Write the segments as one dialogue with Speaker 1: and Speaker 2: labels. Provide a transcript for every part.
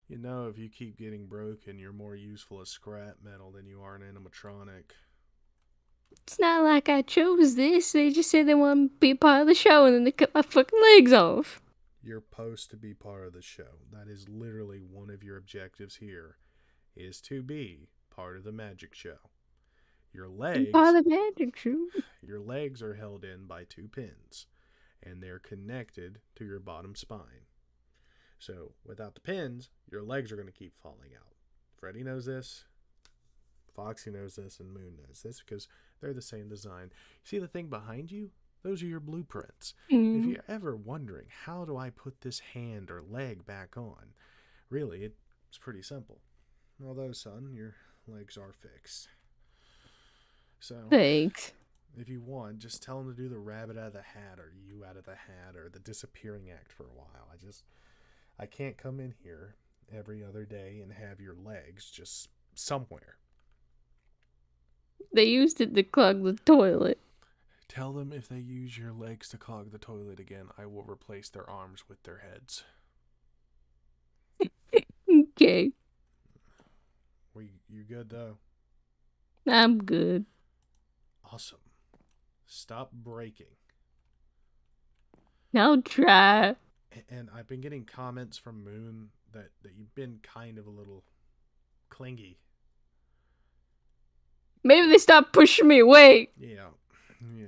Speaker 1: You know, if you keep getting broken, you're more useful as scrap metal than you are an animatronic.
Speaker 2: It's not like I chose this. They just said they want to be a part of the show and then they cut my fucking legs off.
Speaker 1: You're supposed to be part of the show. That is literally one of your objectives here, is to be part of the magic show. Your
Speaker 2: I'm part
Speaker 1: legs,
Speaker 2: of the magic show.
Speaker 1: your legs are held in by two pins, and they're connected to your bottom spine. So without the pins, your legs are going to keep falling out. Freddy knows this, Foxy knows this, and Moon knows this because they're the same design. See the thing behind you? Those are your blueprints. If
Speaker 2: Mm.
Speaker 1: you're ever wondering, how do I put this hand or leg back on? Really, it's pretty simple. Although, son, your legs are fixed. So,
Speaker 2: Thanks.
Speaker 1: if you want, just tell them to do the rabbit out of the hat or you out of the hat or the disappearing act for a while. I can't come in here every other day and have your legs just somewhere.
Speaker 2: They used it to clog the toilet.
Speaker 1: Tell them if they use your legs to clog the toilet again, I will replace their arms with their heads.
Speaker 2: Okay.
Speaker 1: You good though?
Speaker 2: I'm good.
Speaker 1: Awesome. Stop breaking.
Speaker 2: I'll try.
Speaker 1: And I've been getting comments from Moon that you've been kind of a little clingy.
Speaker 2: Maybe they stop pushing me away.
Speaker 1: Yeah. Yeah.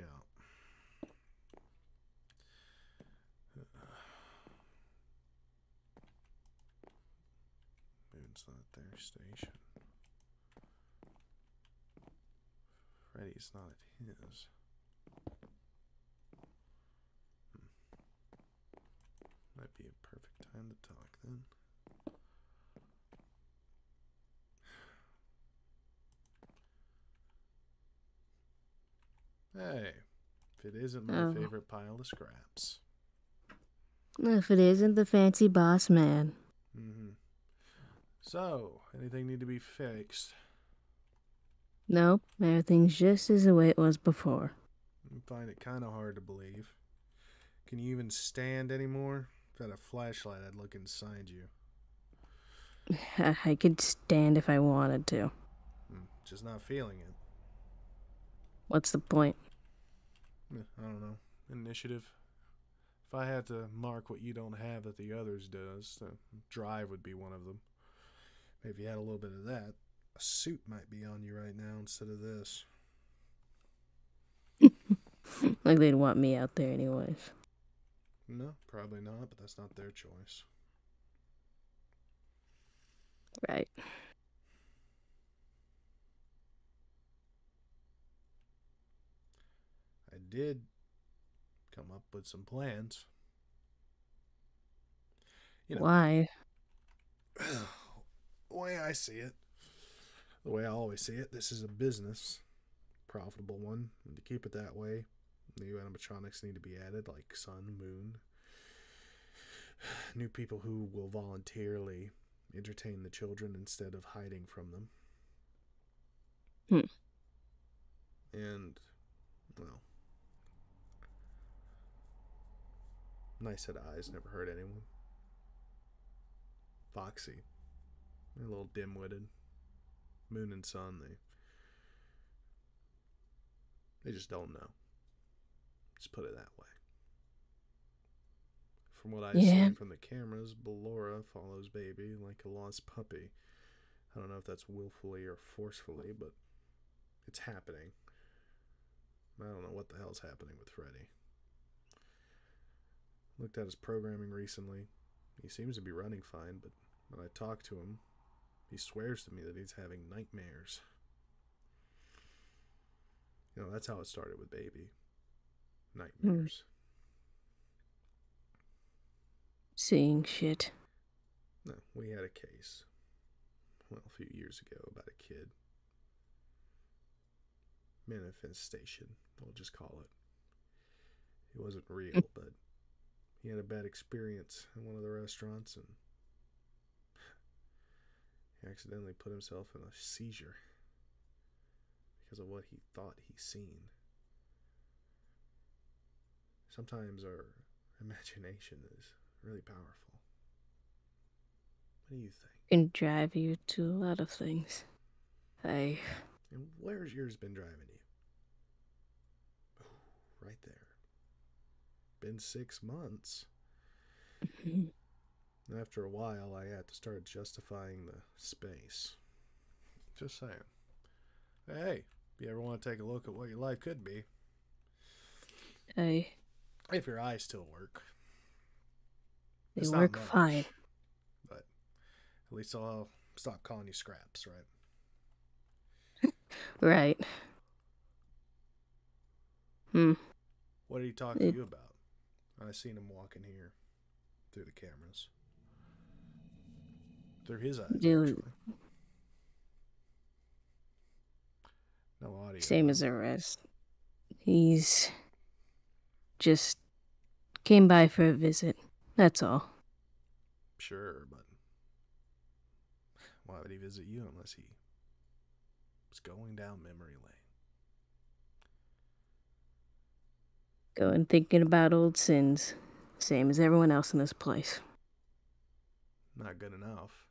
Speaker 1: Moon's not their station. Freddy's not at his. Might be a perfect time to talk then. Hey, if it isn't my
Speaker 2: Oh.
Speaker 1: favorite pile of scraps.
Speaker 2: If it isn't the fancy boss man.
Speaker 1: Mm-hmm. So, anything need to be fixed?
Speaker 2: Nope, everything's just as the way it was before.
Speaker 1: I find it kind of hard to believe. Can you even stand anymore? If I had a flashlight, I'd look inside you.
Speaker 2: I could stand if I wanted to.
Speaker 1: Just not feeling it.
Speaker 2: What's the point?
Speaker 1: I don't know. Initiative. If I had to mark what you don't have that the others does, the drive would be one of them. Maybe if you had a little bit of that, a suit might be on you right now instead of this.
Speaker 2: Like they'd want me out there anyways.
Speaker 1: No, probably not, but that's not their choice.
Speaker 2: Right.
Speaker 1: I did come up with some plans. You know,
Speaker 2: Why?
Speaker 1: the way I see it, the way I always see it, this is a business, profitable one, and to keep it that way, new animatronics need to be added, like Sun, Moon, new people who will voluntarily entertain the children instead of hiding from them.
Speaker 2: Hmm.
Speaker 1: And, well, nice set of eyes, never hurt anyone. Foxy, they're a little dim-witted. Moon and Sun, they just don't know. Just put it that way. From what I
Speaker 2: Yeah.
Speaker 1: see from the cameras, Ballora follows Baby like a lost puppy. I don't know if that's willfully or forcefully, but it's happening. I don't know what the hell's happening with Freddy. Looked at his programming recently. He seems to be running fine, but when I talk to him, he swears to me that he's having nightmares. You know, that's how it started with Baby. Nightmares.
Speaker 2: Seeing shit.
Speaker 1: No, we had a case, well, a few years ago about a kid. Manifestation, we'll just call it. It wasn't real, but he had a bad experience in one of the restaurants and he accidentally put himself in a seizure because of what he thought he seen. Sometimes our imagination is really powerful. What do you think?
Speaker 2: Can drive you to a lot of things.
Speaker 1: And where's yours been driving you? Ooh, right there. Been 6 months. After a while, I had to start justifying the space. Just saying. Hey, if you ever want to take a look at what your life could be, if your eyes still work.
Speaker 2: They work fine.
Speaker 1: But at least I'll stop calling you Scraps, right?
Speaker 2: Right.
Speaker 1: What did he talk to you about? I seen him walking here through the cameras. Through his eyes, actually. No audio.
Speaker 2: Same as the rest. He's just came by for a visit. That's all.
Speaker 1: Sure, but why would he visit you unless he was going down memory lane?
Speaker 2: Going thinking about old sins. Same as everyone else in this place.
Speaker 1: Not good enough.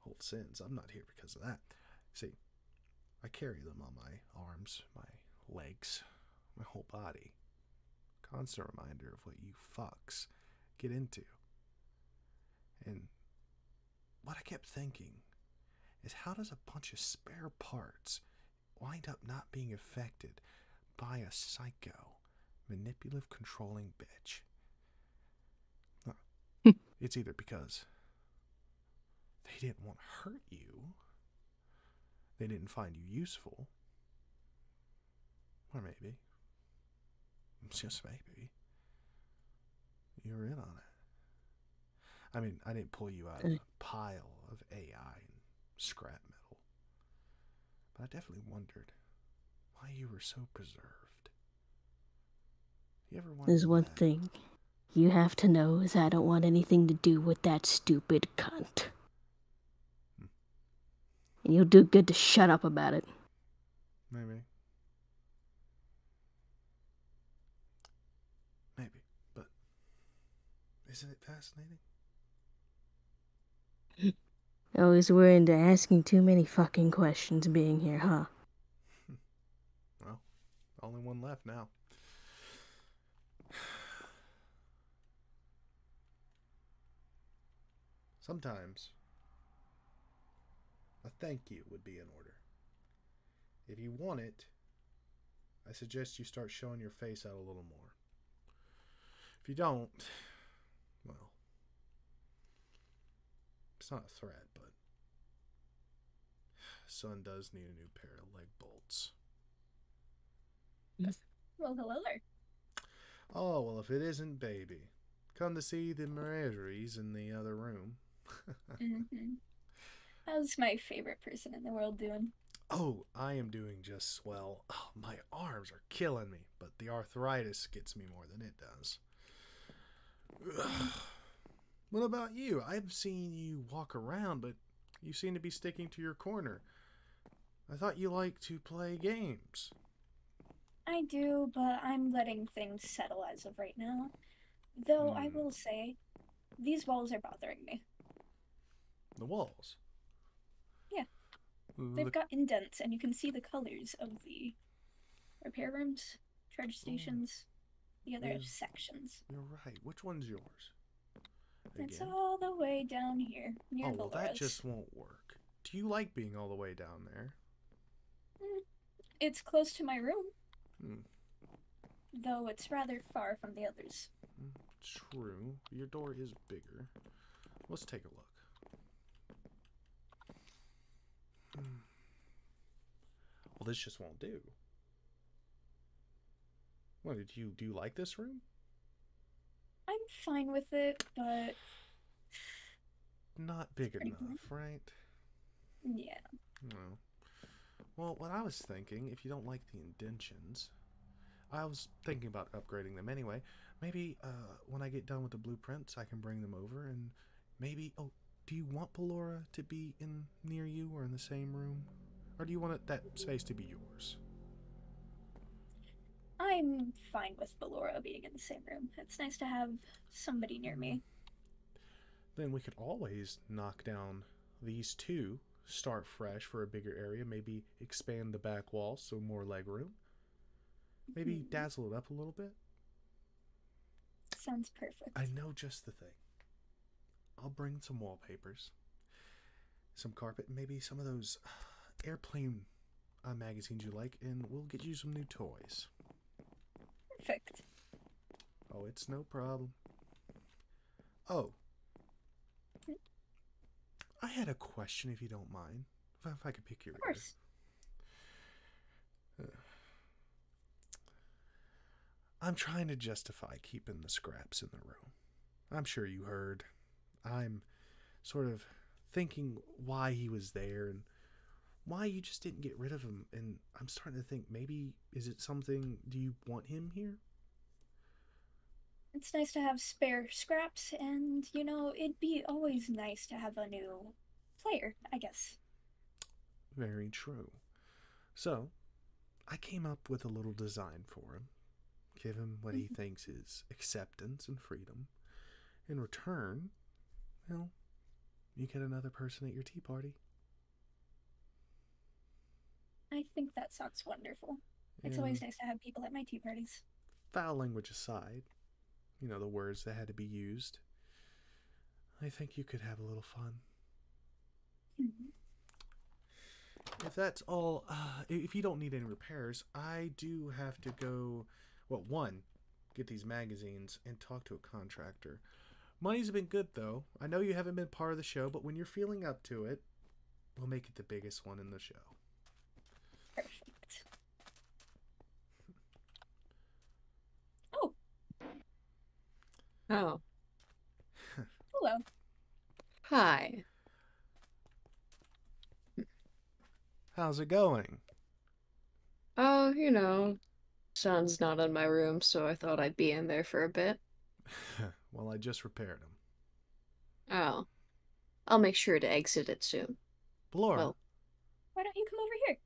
Speaker 1: Old sins. I'm not here because of that. See, I carry them on my arms, my legs, my whole body. Constant reminder of what you fucks get into. And what I kept thinking is, how does a bunch of spare parts wind up not being affected by a psycho, manipulative, controlling bitch? It's either because they didn't want to hurt you, they didn't find you useful, or maybe, just maybe, you were in on it. I mean, I didn't pull you out of a pile of AI and scrap metal, but I definitely wondered why you were so preserved. You ever wondered
Speaker 2: There's one thing you have to know is I don't want anything to do with that stupid cunt. And you'll do good to shut up about it.
Speaker 1: Maybe. But isn't it fascinating?
Speaker 2: Always worrying to asking too many fucking questions being here, huh?
Speaker 1: Well, only one left now. Sometimes a thank you would be in order. If you want it, I suggest you start showing your face out a little more. If you don't, well, it's not a threat, but son does need a new pair of leg bolts.
Speaker 3: Well, hello there.
Speaker 1: Oh, well, if it isn't baby. Come to see the menageries in the other room.
Speaker 3: How's my favorite person in the world doing?
Speaker 1: Oh, I am doing just swell. Oh, my arms are killing me, but the arthritis gets me more than it does. What about you? I've seen you walk around, but you seem to be sticking to your corner. I thought you liked to play games.
Speaker 3: I do, but I'm letting things settle as of right now. Though I will say, these walls are bothering me.
Speaker 1: The walls?
Speaker 3: Yeah. They've got indents, and you can see the colors of the repair rooms, charge stations, the other sections.
Speaker 1: You're right. Which one's yours?
Speaker 3: It's all the way down here, near
Speaker 1: well,
Speaker 3: Valora's.
Speaker 1: That just won't work. Do you like being all the way down there?
Speaker 3: It's close to my room. Though it's rather far from the others.
Speaker 1: True. Your door is bigger. Let's take a look. Well, this just won't do. What, do you like this room?
Speaker 3: I'm fine with it, but
Speaker 1: not big enough, right?
Speaker 3: Yeah.
Speaker 1: No. Well, what I was thinking, if you don't like the indentions, I was thinking about upgrading them anyway. Maybe when I get done with the blueprints, I can bring them over, and maybe... Oh, do you want Ballora to be in near you or in the same room? Or do you want that space to be yours?
Speaker 3: I'm fine with Ballora being in the same room. It's nice to have somebody near me.
Speaker 1: then we could always knock down these two, start fresh for a bigger area, maybe expand the back wall so more leg room. Maybe dazzle it up a little bit.
Speaker 3: Sounds perfect.
Speaker 1: I know just the thing. I'll bring some wallpapers, some carpet, maybe some of those airplane magazines you like, and we'll get you some new toys.
Speaker 3: Perfect.
Speaker 1: Oh, it's no problem. Oh, I had a question, if you don't mind. If I could pick your
Speaker 3: Of course.
Speaker 1: I'm trying to justify keeping the scraps in the room. I'm sure you heard. I'm sort of thinking why he was there and why you just didn't get rid of him. And I'm starting to think, maybe, is it something, do you want him here?
Speaker 3: It's nice to have spare scraps, and, you know, it'd be always nice to have a new player, I guess.
Speaker 1: Very true. So, I came up with a little design for him. Give him what he thinks is acceptance and freedom. In return, well, you get another person at your tea party.
Speaker 3: I think that sounds wonderful. It's always nice to have people at my tea parties.
Speaker 1: Foul language aside, you know, the words that had to be used, I think you could have a little fun. If that's all, if you don't need any repairs, I do have to go, well, one, get these magazines and talk to a contractor. Money's been good, though. I know you haven't been part of the show, but when you're feeling up to it, we'll make it the biggest one in the show.
Speaker 3: Perfect. Oh.
Speaker 2: Oh.
Speaker 3: Hello.
Speaker 2: Hi.
Speaker 1: How's it going?
Speaker 2: Oh, you know, sun's not in my room, so I thought I'd be in there for a bit.
Speaker 1: Well, I just repaired them.
Speaker 2: Oh. I'll make sure to exit it soon.
Speaker 1: Laura.
Speaker 2: Well,
Speaker 3: Why don't you come over here?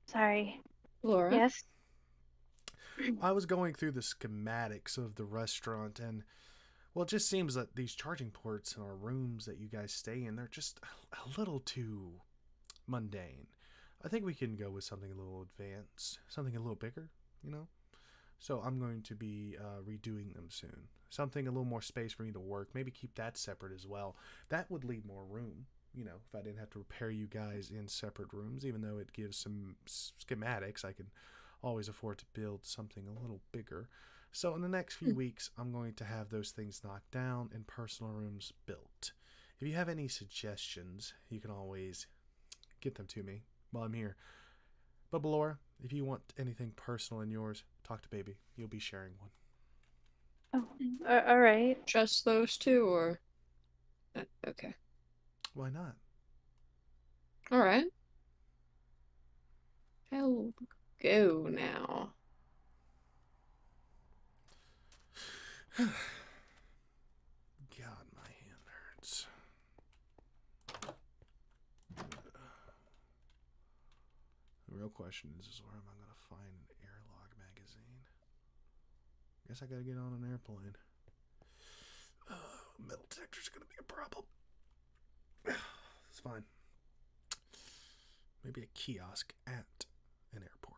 Speaker 4: Sorry.
Speaker 2: Laura?
Speaker 4: Yes?
Speaker 1: I was going through the schematics of the restaurant, and, well, it just seems that these charging ports in our rooms that you guys stay in, they're just a little too mundane. I think we can go with something a little advanced, something a little bigger, you know? So I'm going to be redoing them soon. Something a little more space for me to work. Maybe keep that separate as well. That would leave more room, you know, if I didn't have to repair you guys in separate rooms. Even though it gives some schematics, I can always afford to build something a little bigger. So in the next few weeks, I'm going to have those things knocked down and personal rooms built. If you have any suggestions, you can always get them to me while I'm here. But Laura, if you want anything personal in yours, talk to Baby. You'll be sharing one.
Speaker 4: Oh, all right.
Speaker 2: Just those two, or... okay.
Speaker 1: Why not?
Speaker 2: Alright. I'll go now.
Speaker 1: God, my hand hurts. The real question is where am I going to find an airlog magazine? Guess I gotta get on an airplane. Metal detector's gonna be a problem. It's fine. Maybe a kiosk at an airport.